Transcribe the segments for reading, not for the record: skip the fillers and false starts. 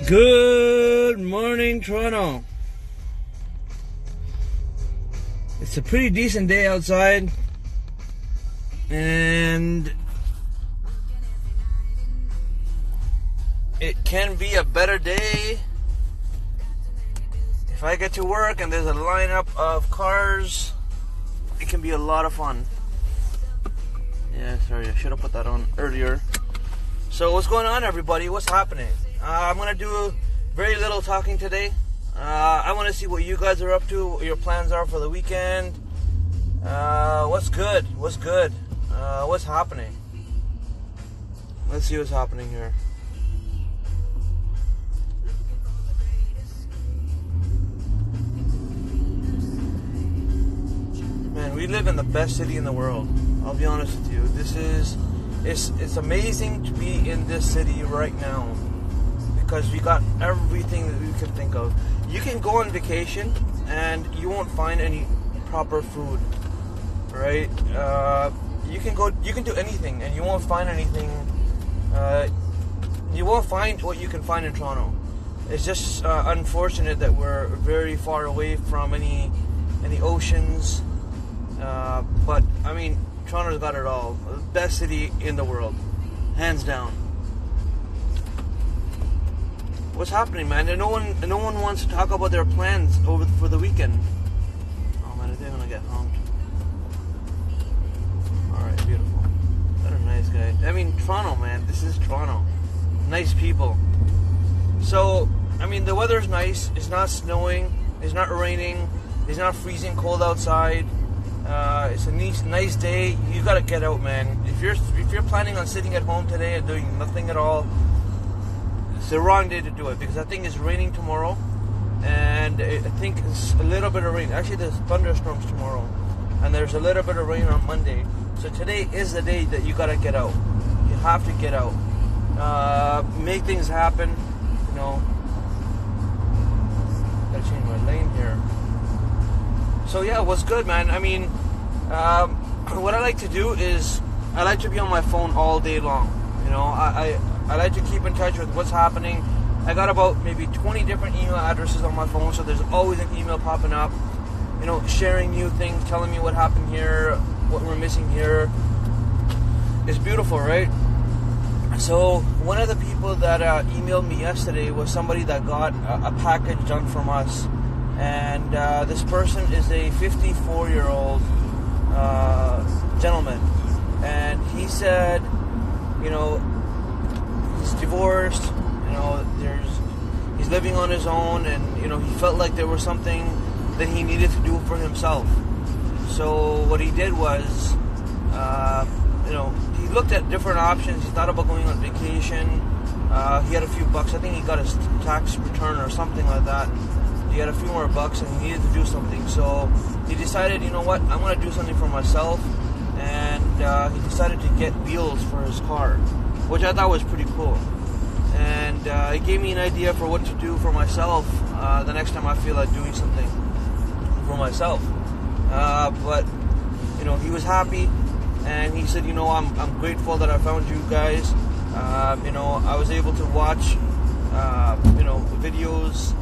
Good morning, Toronto. It's a pretty decent day outside, and it can be a better day if I get to work and there's a lineup of cars. It can be a lot of fun. Yeah, sorry, I should have put that on earlier. So what's going on, everybody? What's happening? I'm going to do very little talking today. I want to see what you guys are up to, what your plans are for the weekend. What's good? What's good? What's happening? Let's see what's happening here. Man, we live in the best city in the world. I'll be honest with you. It's amazing to be in this city right now because we got everything that we could think of. You can go on vacation and you won't find any proper food, right? You can do anything and you won't find anything. You won't find what you can find in Toronto. It's just unfortunate that we're very far away from any oceans. But I mean, Toronto's got it all. The best city in the world, hands down. What's happening, man? No one wants to talk about their plans for the weekend. Oh man, they're gonna get honked. All right, beautiful. What a nice guy. I mean, Toronto, man. This is Toronto. Nice people. So, I mean, the weather's nice. It's not snowing. It's not raining. It's not freezing cold outside. It's a nice day. You gotta get out, man. If you're planning on sitting at home today and doing nothing at all, it's the wrong day to do it because I think it's raining tomorrow, and I think it's a little bit of rain. Actually, there's thunderstorms tomorrow, and there's a little bit of rain on Monday. So today is the day that you gotta get out. You have to get out. Make things happen. You know. Gotta change my lane here. So yeah, what's good, man? I mean, what I like to do is I like to be on my phone all day long. You know, I like to keep in touch with what's happening. I got about maybe 20 different email addresses on my phone, so there's always an email popping up. You know, sharing new things, telling me what happened here, what we're missing here. It's beautiful, right? So one of the people that emailed me yesterday was somebody that got a package done from us. And this person is a 54-year-old gentleman, and he said, you know, he's divorced, you know, he's living on his own, and you know, he felt like there was something that he needed to do for himself. So what he did was, you know, he looked at different options. He thought about going on vacation. He had a few bucks. I think he got his tax return or something like that. He had a few more bucks and he needed to do something, so he decided, you know what, I'm going to do something for myself, and he decided to get wheels for his car, which I thought was pretty cool, and it gave me an idea for what to do for myself the next time I feel like doing something for myself. But you know, he was happy, and he said, you know, I'm grateful that I found you guys. You know, I was able to watch you know, videos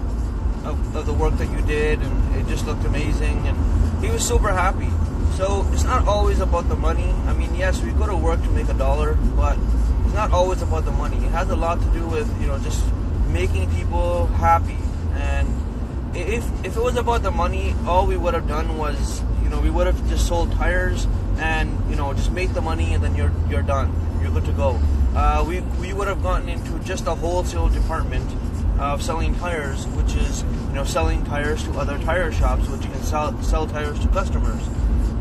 of the work that you did, and it just looked amazing, and he was super happy. So it's not always about the money. I mean, yes, we go to work to make $1, but it's not always about the money. It has a lot to do with, you know, just making people happy. And if it was about the money, all we would have done was, you know, we would have just sold tires and, you know, just make the money, and then you're done. You're good to go. We would have gotten into just a wholesale department of selling tires, which is, you know, selling tires to other tire shops, which you can sell tires to customers.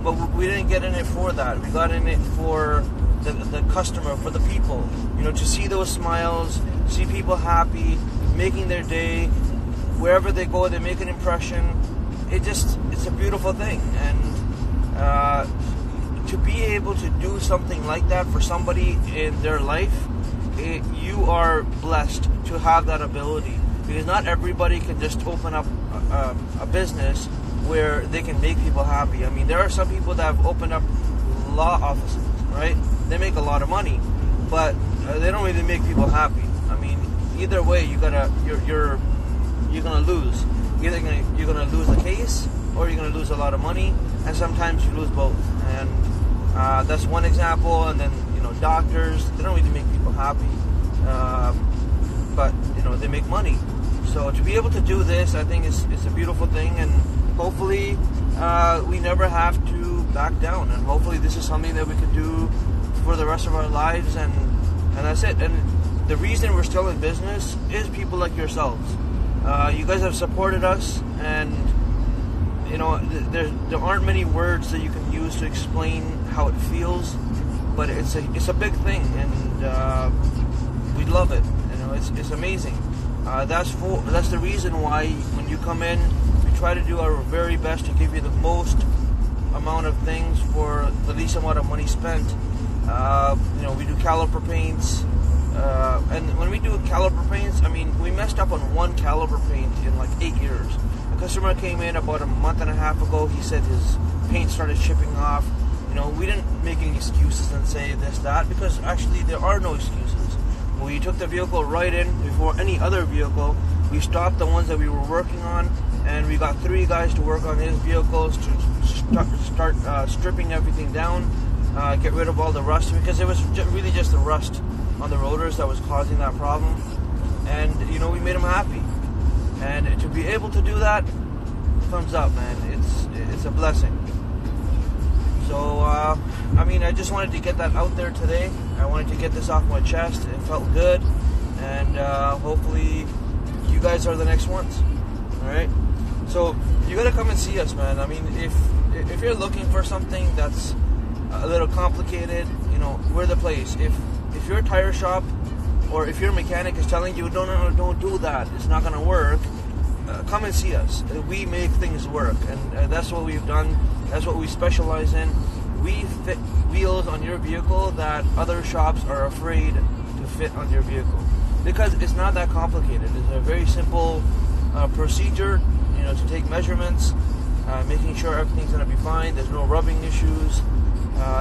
But we didn't get in it for that. We got in it for the customer, for the people, you know, to see those smiles, see people happy, making their day. Wherever they go, they make an impression. It's a beautiful thing. And to be able to do something like that for somebody in their life, you are blessed to have that ability, because not everybody can just open up a business where they can make people happy. I mean, there are some people that have opened up law offices, right? They make a lot of money, but they don't really make people happy. I mean, either way, you're gonna lose. Either you're gonna lose a case, or you're gonna lose a lot of money, and sometimes you lose both. And that's one example. And then doctors, they don't really make people happy, but they make money. So to be able to do this, I think is a beautiful thing, and hopefully we never have to back down. And hopefully this is something that we can do for the rest of our lives, and that's it. And the reason we're still in business is people like yourselves. You guys have supported us, and there aren't many words that you can use to explain how it feels, but it's a big thing, and we love it. It's amazing. That's the reason why when you come in, we try to do our very best to give you the most amount of things for the least amount of money spent. We do caliper paints, and when we do caliper paints, I mean, we messed up on one caliper paint in like 8 years. A customer came in about a month and a half ago. He said his paint started chipping off. We didn't make any excuses and say this, that, because actually there are no excuses. We took the vehicle right in before any other vehicle. We stopped the ones that we were working on, and we got 3 guys to work on his vehicles to start stripping everything down, get rid of all the rust, because it was really just the rust on the rotors that was causing that problem. And we made him happy, and to be able to do that, thumbs up, man. It's a blessing. So I just wanted to get that out there today. I wanted to get this off my chest. It felt good, and hopefully you guys are the next ones. All right, so you gotta come and see us, man. I mean, if you're looking for something that's a little complicated, we're the place. If your tire shop or if your mechanic is telling you don't do that, it's not gonna work, come and see us. We make things work, and that's what we've done. That's what we specialize in. We fit wheels on your vehicle that other shops are afraid to fit on your vehicle, because it's not that complicated. It's a very simple procedure, to take measurements, making sure everything's going to be fine. There's no rubbing issues.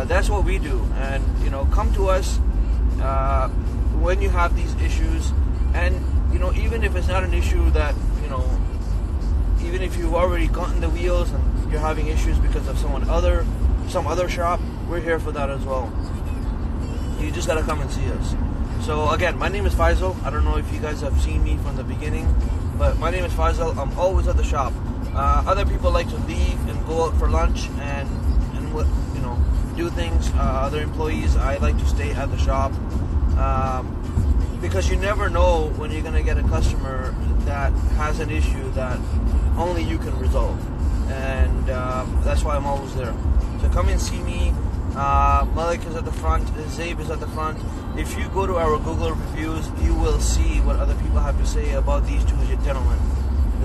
That's what we do. And come to us when you have these issues, and even if it's not an issue that even if you've already gotten the wheels and you're having issues because of some other shop, we're here for that as well. You just gotta come and see us. So again, my name is 𝗙𝗢. I don't know if you guys have seen me from the beginning, but my name is 𝗙𝗢. I'm always at the shop. Other people like to leave and go out for lunch and do things. Other employees, I like to stay at the shop, because you never know when you're gonna get a customer that has an issue that only you can resolve, and that's why I'm always there. So come and see me. Malik is at the front, Zabe is at the front. If you go to our Google reviews, you will see what other people have to say about these 2 gentlemen.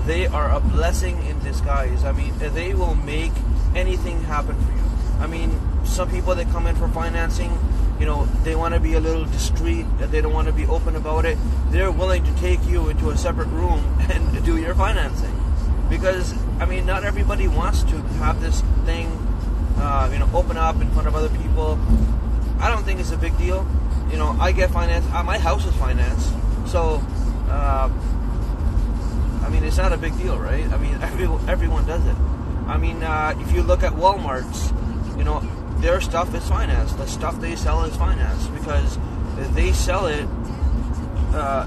They are a blessing in disguise. I mean, they will make anything happen for you. I mean, some people that come in for financing, they want to be a little discreet, they don't want to be open about it. They're willing to take you into a separate room and do your financing, because I mean, not everybody wants to have this thing open up in front of other people. I don't think it's a big deal. I get financed. My house is financed, so I mean, it's not a big deal, right? I mean, everyone does it. I mean, if you look at Walmart's, their stuff is financed. The stuff they sell is financed, because they sell it.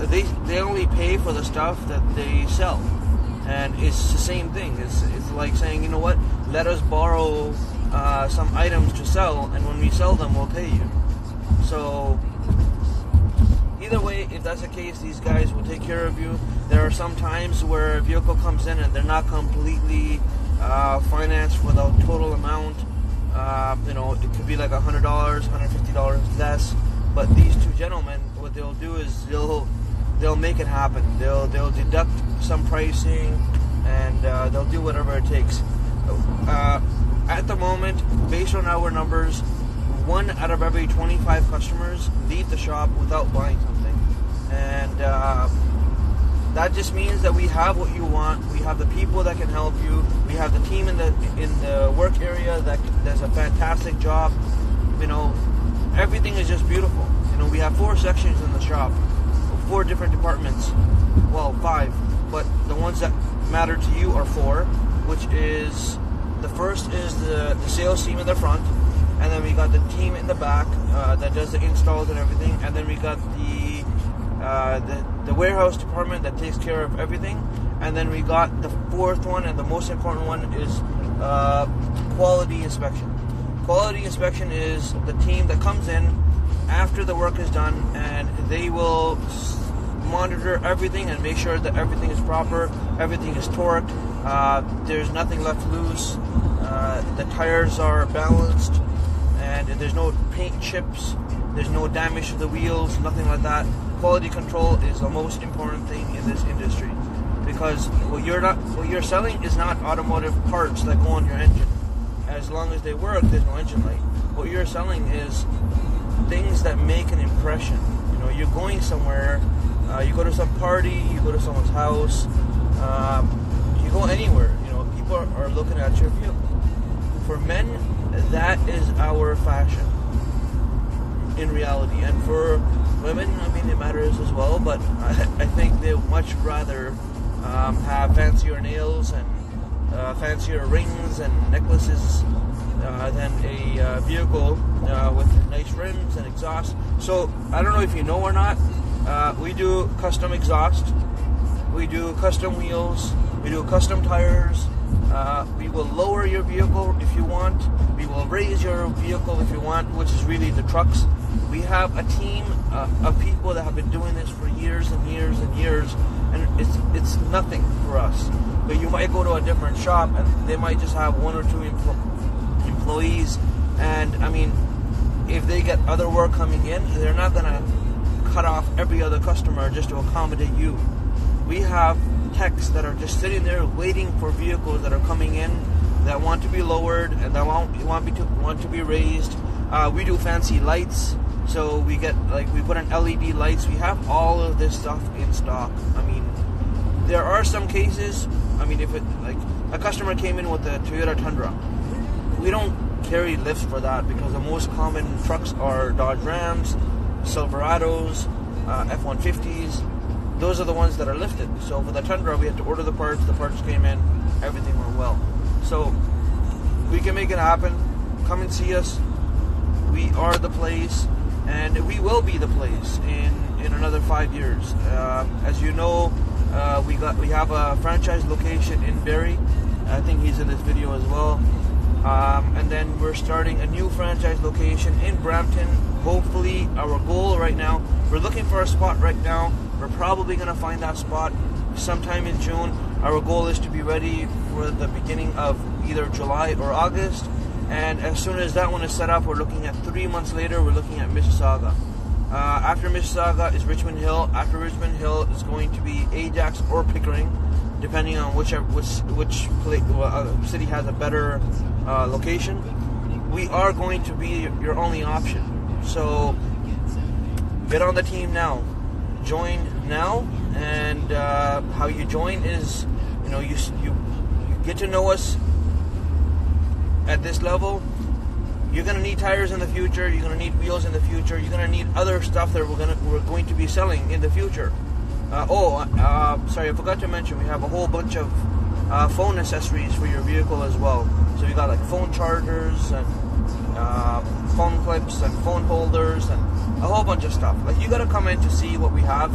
They only pay for the stuff that they sell, and it's the same thing. It's like saying, you know what? Let us borrow some items to sell, and when we sell them, we'll pay you. So either way, if that's the case, these guys will take care of you. There are some times where a vehicle comes in and they're not completely financed for the total amount. It could be like $100, $150 less. But these 2 gentlemen, what they'll do is they'll make it happen. They'll deduct some pricing, and they'll do whatever it takes. At the moment, based on our numbers, 1 out of every 25 customers leave the shop without buying something, and that just means that we have what you want. We have the people that can help you. We have the team in the work area that does a fantastic job. Everything is just beautiful. We have 4 sections in the shop, 4 different departments. Well, 5, but the ones that matter to you are 4, which is, the first is the sales team in the front, and then we got the team in the back that does the installs and everything, and then we got the warehouse department that takes care of everything, and then we got the 4th one, and the most important one is quality inspection. Quality inspection is the team that comes in after the work is done, and they will monitor everything and make sure that everything is proper, everything is torqued, there's nothing left loose, the tires are balanced, and there's no paint chips, there's no damage to the wheels, nothing like that. Quality control is the most important thing in this industry, because what you're selling is not automotive parts that go on your engine. As long as they work, there's no engine light. What you're selling is things that make an impression. You know, you're going somewhere, you go to some party, you go to someone's house, you go anywhere, you know, people are looking at your vehicle. For men, that is our fashion in reality, and for women, I mean, it matters as well, but I think they much rather have fancier nails and fancier rings and necklaces than a vehicle with nice rims and exhaust. So I don't know if you know or not, we do custom exhaust, we do custom wheels, we do custom tires, we will lower your vehicle if you want, we will raise your vehicle if you want, which is really the trucks. We have a team of people that have been doing this for years and years and years, and it's nothing for us. But you might go to a different shop and they might just have 1 or 2 employees, and I mean, if they get other work coming in, they're not gonna cut off every other customer just to accommodate you. We have techs that are just sitting there waiting for vehicles that are coming in that want to be lowered and that want to be raised. We do fancy lights, so we put in LED lights. We have all of this stuff in stock. I mean, there are some cases, I mean, if a customer came in with a Toyota Tundra, we don't carry lifts for that, because the most common trucks are Dodge Rams, Silverados, F-150s. Those are the ones that are lifted. So for the Tundra, we had to order the parts came in, everything went well. So we can make it happen. Come and see us. We are the place, and we will be the place in another 5 years. As you know, we have a franchise location in Barrie. I think he's in this video as well. And then we're starting a new franchise location in Brampton. Hopefully, our goal right now, we're looking for a spot right now. We're probably going to find that spot sometime in June. Our goal is to be ready for the beginning of either July or August. And as soon as that one is set up, we're looking at 3 months later, we're looking at Mississauga. After Mississauga is Richmond Hill. After Richmond Hill is going to be Ajax or Pickering, depending on which city has a better location. We are going to be your only option. So get on the team now. Join now, and how you join is, you know, you get to know us at this level. You're gonna need tires in the future. You're gonna need wheels in the future. You're gonna need other stuff that we're going to be selling in the future. Sorry, I forgot to mention, we have a whole bunch of phone accessories for your vehicle as well. So we got like phone chargers and phone clips and phone holders and a whole bunch of stuff. Like, you gotta come in to see what we have.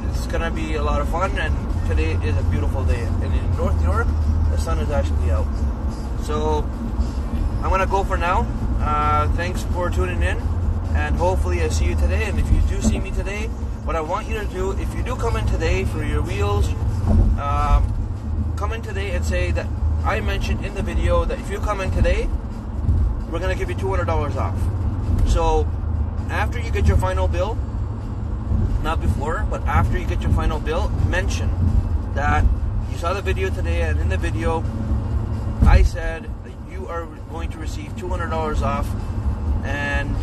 It's gonna be a lot of fun, and today is a beautiful day. And in North York, the sun is actually out. So I'm gonna go for now. Thanks for tuning in, and hopefully I see you today. And if you do see me today, what I want you to do, if you do come in today for your wheels, come in today and say that I mentioned in the video that if you come in today, we're gonna give you $200 off. So after you get your final bill, not before, but after you get your final bill, mention that you saw the video today, and in the video I said that you are going to receive $200 off. And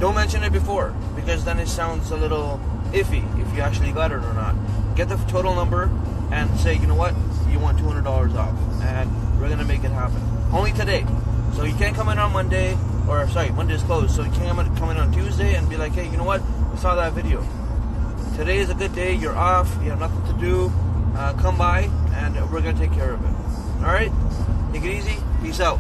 don't mention it before, because then it sounds a little iffy if you actually got it or not. Get the total number and say, you know what, you want $200 off, and we're gonna make it happen. Only today. So you can't come in on Monday, or sorry, Monday is closed, so you can't come in on Tuesday and be like, hey, you know what, I saw that video. today is a good day. You're off. You have nothing to do. Come by, and we're going to take care of it. All right? Take it easy. Peace out.